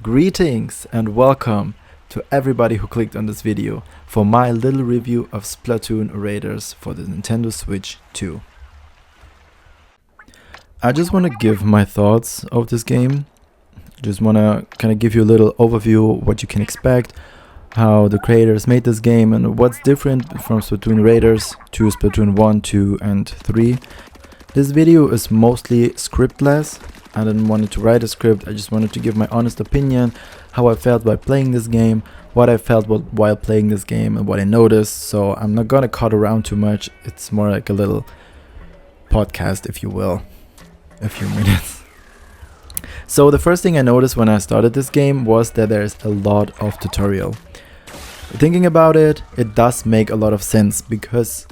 Greetings and welcome to everybody who clicked on this video for my little review of Splatoon Raiders for the Nintendo Switch 2. I just want to give my thoughts of this game. Just want to kind of give you a little overview what you can expect, how the creators made this game and what's different from Splatoon Raiders to Splatoon 1, 2 and 3. This video is mostly scriptless. I didn't want to write a script, I just wanted to give my honest opinion, how I felt while playing this game, what I felt while playing this game and what I noticed. So I'm not gonna cut around too much, it's more like a little podcast, if you will, a few minutes. So the first thing I noticed when I started this game was that there's a lot of tutorial. Thinking about it, it does make a lot of sense because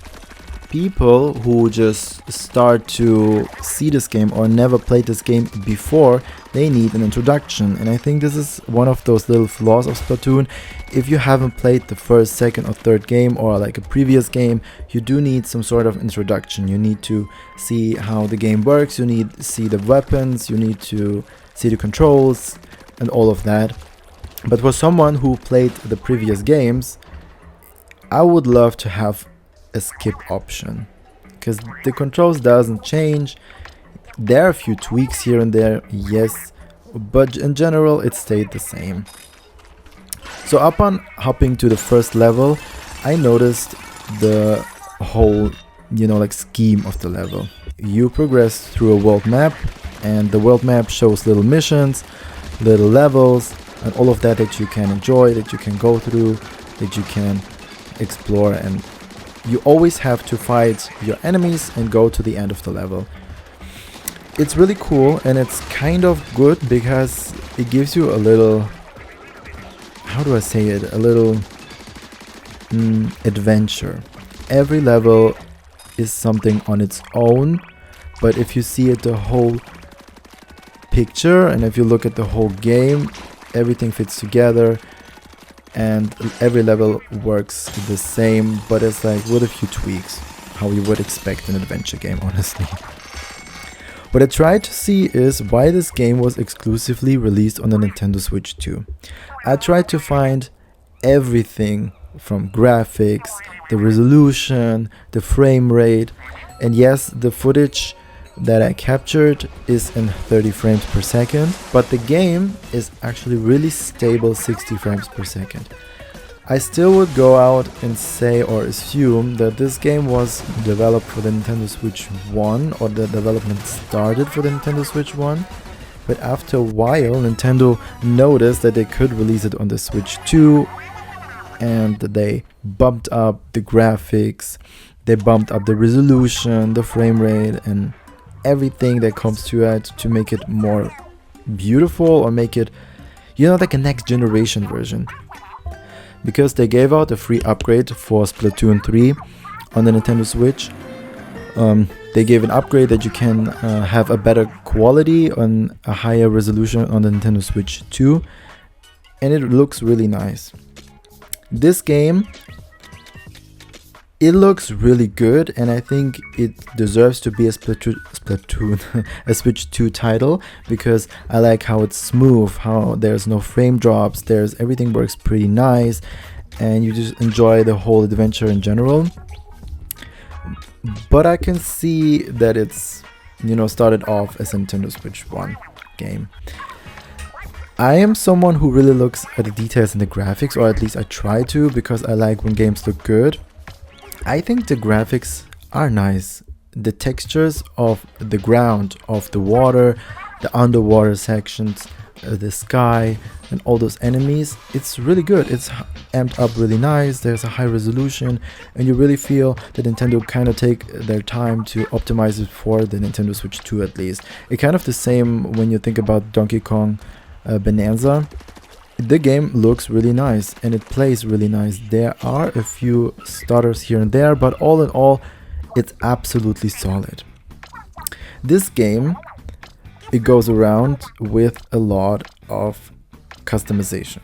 people who just start to see this game or never played this game before, they need an introduction, and I think this is one of those little flaws of Splatoon. If you haven't played the first, second or third game or like a previous game, you do need some sort of introduction. You need to see how the game works, you need to see the weapons, you need to see the controls and all of that. But for someone who played the previous games, I would love to have a skip option, because the controls doesn't change. There are a few tweaks here and there, yes, but in general it stayed the same. So upon hopping to the first level, I noticed the whole, scheme of the level. You progress through a world map, and the world map shows little missions, little levels, and all of that you can enjoy, that you can go through, that you can explore, and you always have to fight your enemies and go to the end of the level. It's really cool and it's kind of good because it gives you a little, how do I say it, a little adventure. Every level is something on its own, but if you see it the whole picture and if you look at the whole game, everything fits together. And every level works the same, but it's like with a few tweaks, how you would expect an adventure game, honestly. What I tried to see is why this game was exclusively released on the Nintendo Switch 2. I tried to find everything from graphics, the resolution, the frame rate, and yes, the footage that I captured is in 30 frames per second, but the game is actually really stable 60 frames per second. I still would go out and say or assume that this game was developed for the Nintendo Switch 1, or the development started for the Nintendo Switch 1, but after a while Nintendo noticed that they could release it on the Switch 2, and they bumped up the graphics, they bumped up the resolution, the frame rate, and everything that comes to it to make it more beautiful or make it, like a next generation version. Because they gave out a free upgrade for Splatoon 3 on the Nintendo Switch. They gave an upgrade that you can have a better quality on a higher resolution on the Nintendo Switch 2, and it looks really nice. This game, it looks really good, and I think it deserves to be a Splatoon a Switch 2 title, because I like how it's smooth, how there's no frame drops, everything works pretty nice, and you just enjoy the whole adventure in general. But I can see that it's, started off as a Nintendo Switch 1 game. I am someone who really looks at the details in the graphics, or at least I try to, because I like when games look good. I think the graphics are nice. The textures of the ground, of the water, the underwater sections, the sky, and all those enemies, it's really good. It's amped up really nice, there's a high resolution, and you really feel that Nintendo kind of take their time to optimize it for the Nintendo Switch 2 at least. It's kind of the same when you think about Donkey Kong Bonanza. The game looks really nice and it plays really nice. There are a few stutters here and there, but all in all, it's absolutely solid. This game, it goes around with a lot of customization.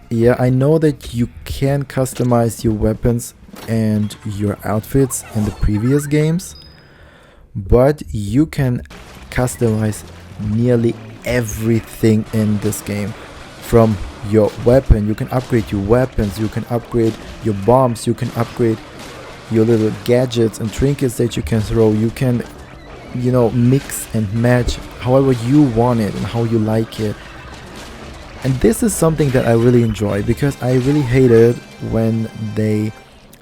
Yeah, I know that you can customize your weapons and your outfits in the previous games, but you can customize nearly everything in this game. From your weapon, you can upgrade your weapons, you can upgrade your bombs, you can upgrade your little gadgets and trinkets that you can throw. You can, you know, mix and match however you want it and how you like it. And this is something that I really enjoy, because I really hate it when they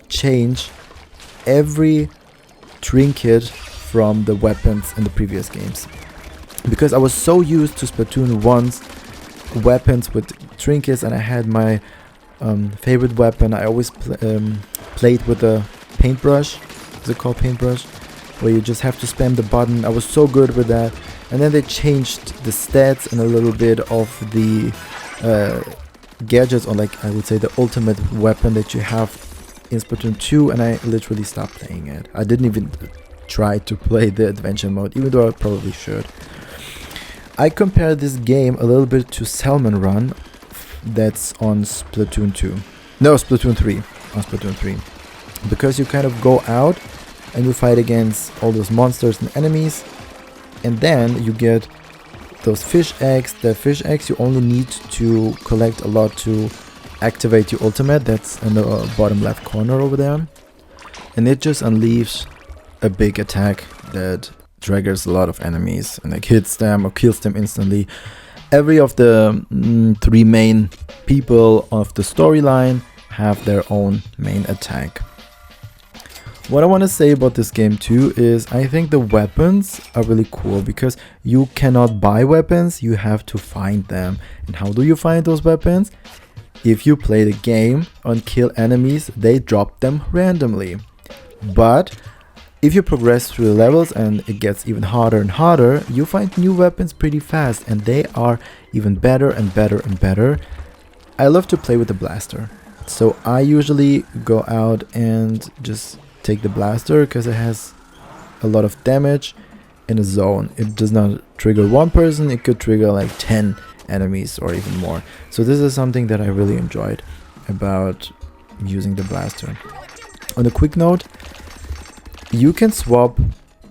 change every trinket from the weapons in the previous games. Because I was so used to Splatoon 1's weapons with trinkets, and I had my favorite weapon. I always played with a paintbrush. Is it called paintbrush? Where you just have to spam the button. I was so good with that. And then they changed the stats and a little bit of the gadgets, or like I would say the ultimate weapon that you have in Splatoon 2, and I literally stopped playing it. I didn't even try to play the adventure mode, even though I probably should. I compare this game a little bit to Salmon Run that's on Splatoon 2. No, Splatoon 3. On Splatoon 3. Because you kind of go out and you fight against all those monsters and enemies, and then you get those fish eggs. The fish eggs you only need to collect a lot to activate your ultimate. That's in the bottom left corner over there. And it just unleashes a big attack that triggers a lot of enemies and like hits them or kills them instantly. Every of the 3 main people of the storyline have their own main attack. What I want to say about this game too is I think the weapons are really cool, because you cannot buy weapons, you have to find them. And how do you find those weapons? If you play the game and kill enemies, they drop them randomly. But if you progress through the levels and it gets even harder and harder, you find new weapons pretty fast, and they are even better and better and better. I love to play with the blaster, so I usually go out and just take the blaster because it has a lot of damage in a zone. It does not trigger one person, it could trigger like 10 enemies or even more. So this is something that I really enjoyed about using the blaster. On a quick note, you can swap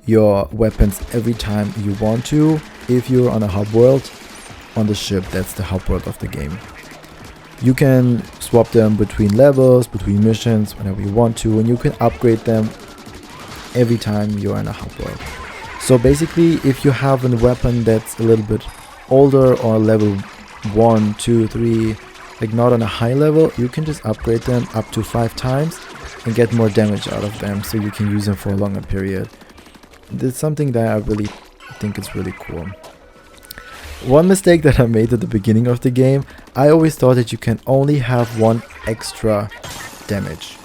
your weapons every time you want to if you're on a hub world on the ship. That's the hub world of the game. You can swap them between levels, between missions, whenever you want to, and you can upgrade them every time you're in a hub world. So basically, if you have a weapon that's a little bit older or level 1, 2, 3, like not on a high level, you can just upgrade them up to 5 times and get more damage out of them, so you can use them for a longer period. It's something that I really think is really cool. One mistake that I made at the beginning of the game, I always thought that you can only have one extra damage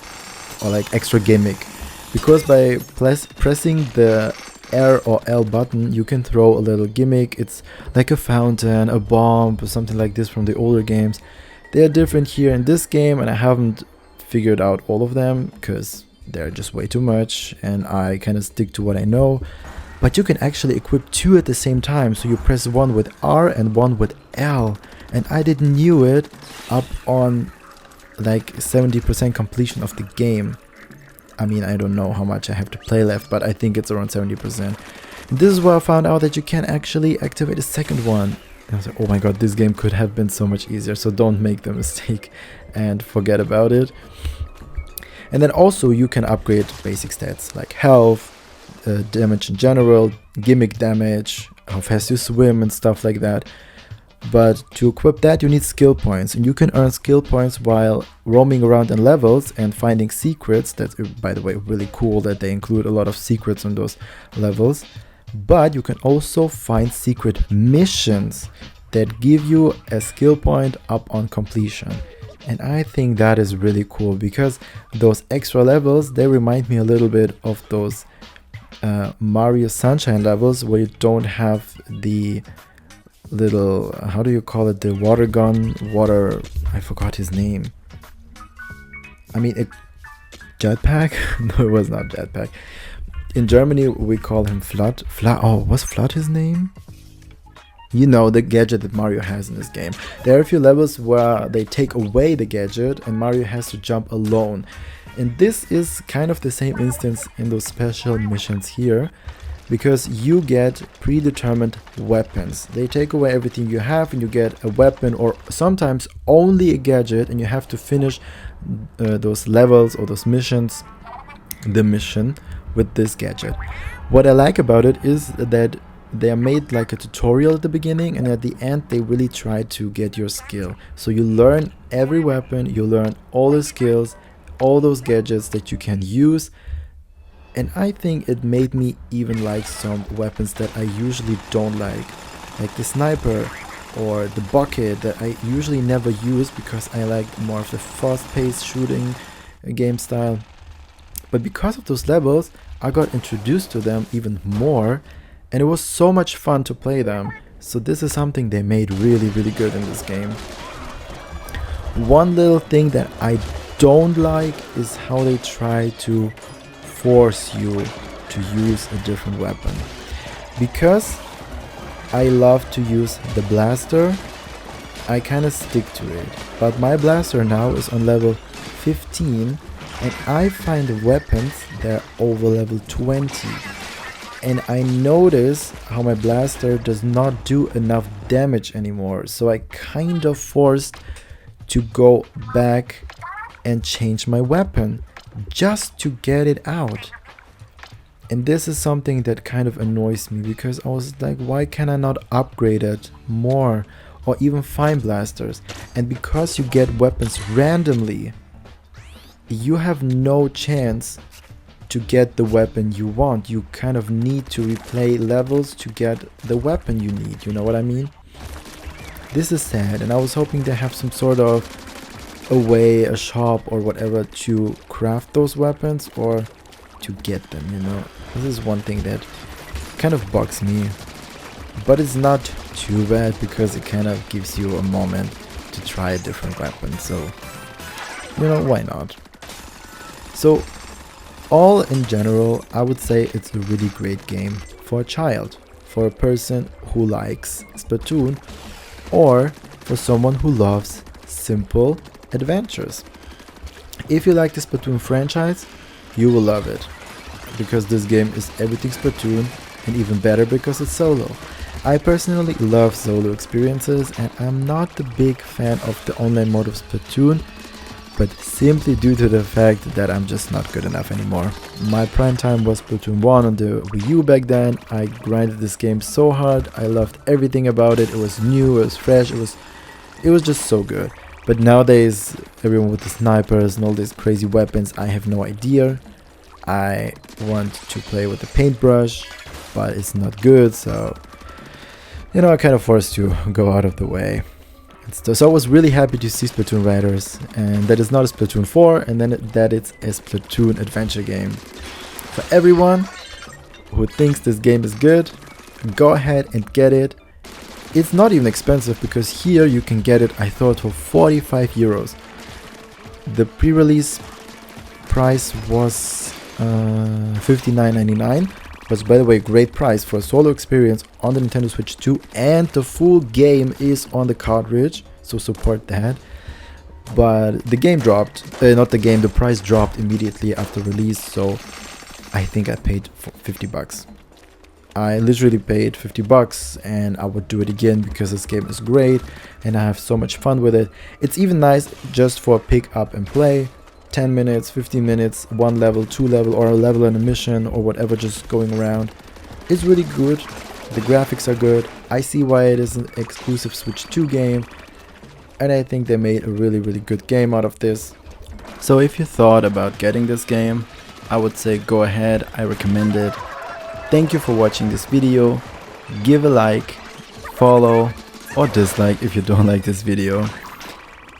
or like extra gimmick, because by pressing the R or L button you can throw a little gimmick. It's like a fountain, a bomb, or something like this from the older games. They are different here in this game, and I haven't figured out all of them because they're just way too much, and I kind of stick to what I know. But you can actually equip 2 at the same time, so you press one with R and one with L, and I didn't knew it up on like 70% completion of the game. I mean, I don't know how much I have to play left, but I think it's around 70%. And this is where I found out that you can actually activate a second one. And I was like, oh my god, this game could have been so much easier, so don't make the mistake and forget about it. And then also you can upgrade basic stats like health, damage in general, gimmick damage, how fast you swim and stuff like that. But to equip that you need skill points, and you can earn skill points while roaming around in levels and finding secrets. That's, by the way, really cool that they include a lot of secrets on those levels. But you can also find secret missions that give you a skill point up on completion. And I think that is really cool, because those extra levels, they remind me a little bit of those Mario Sunshine levels where you don't have the little, how do you call it, the water gun, I forgot his name. I mean, jetpack? No, it was not jetpack. In Germany we call him Flood. Oh, was Flood his name? You know, the gadget that Mario has in this game. There are a few levels where they take away the gadget and Mario has to jump alone. And this is kind of the same instance in those special missions here, because you get predetermined weapons. They take away everything you have and you get a weapon or sometimes only a gadget, and you have to finish those levels or those missions, the mission, with this gadget. What I like about it is that they are made like a tutorial at the beginning, and at the end they really try to get your skill. So you learn every weapon, you learn all the skills, all those gadgets that you can use. And I think it made me even like some weapons that I usually don't like the sniper or the bucket that I usually never use because I like more of the fast-paced shooting game style. But because of those levels, I got introduced to them even more, and it was so much fun to play them. So this is something they made really, really good in this game. One little thing that I don't like is how they try to force you to use a different weapon. Because I love to use the blaster, I kind of stick to it. But my blaster now is on level 15, and I find weapons that are over level 20. And I notice how my blaster does not do enough damage anymore. So I kind of forced to go back and change my weapon just to get it out. And this is something that kind of annoys me, because I was like, why can I not upgrade it more or even find blasters? And because you get weapons randomly, you have no chance to get the weapon you want. You kind of need to replay levels to get the weapon you need, you know what I mean? This is sad, and I was hoping to have some sort of a way, a shop or whatever to craft those weapons or to get them, you know. This is one thing that kind of bugs me, but it's not too bad because it kind of gives you a moment to try a different weapon, so you know, why not? So all in general, I would say it's a really great game for a child, for a person who likes Splatoon, or for someone who loves simple adventures. If you like the Splatoon franchise, you will love it, because this game is everything Splatoon and even better because it's solo. I personally love solo experiences, and I'm not the big fan of the online mode of Splatoon, but simply due to the fact that I'm just not good enough anymore. My prime time was Splatoon 1 on the Wii U back then. I grinded this game so hard, I loved everything about it. It was new, it was fresh, it was just so good. But nowadays, everyone with the snipers and all these crazy weapons, I have no idea. I want to play with the paintbrush, but it's not good, so you know, I kind of forced to go out of the way. So I was really happy to see Splatoon Raiders, and that is not a Splatoon 4, and then that it's a Splatoon adventure game. For everyone who thinks this game is good, go ahead and get it. It's not even expensive, because here you can get it, I thought, for 45 euros. The pre-release price was 59.99, which, by the way, great price for a solo experience on the Nintendo Switch 2, and the full game is on the cartridge, so support that. But the game dropped, the price dropped immediately after release, so I think I paid 50 bucks. I literally paid 50 bucks, and I would do it again because this game is great and I have so much fun with it. It's even nice just for pick up and play. 10 minutes, 15 minutes, one level, two level, or a level and a mission or whatever, just going around. It's really good. The graphics are good. I see why it is an exclusive Switch 2 game, and I think they made a really, really good game out of this. So if you thought about getting this game, I would say go ahead. I recommend it. Thank you for watching this video. Give a like, follow, or dislike if you don't like this video.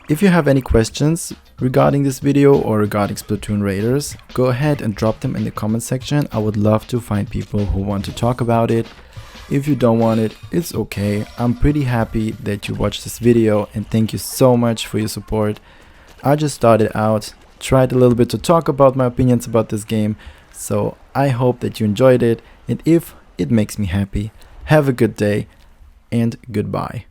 If you have any questions regarding this video or regarding Splatoon Raiders, go ahead and drop them in the comment section. I would love to find people who want to talk about it. If you don't want it, it's okay. I'm pretty happy that you watched this video, and thank you so much for your support. I just started out, tried a little bit to talk about my opinions about this game, so I hope that you enjoyed it, and if it makes me happy, have a good day and goodbye.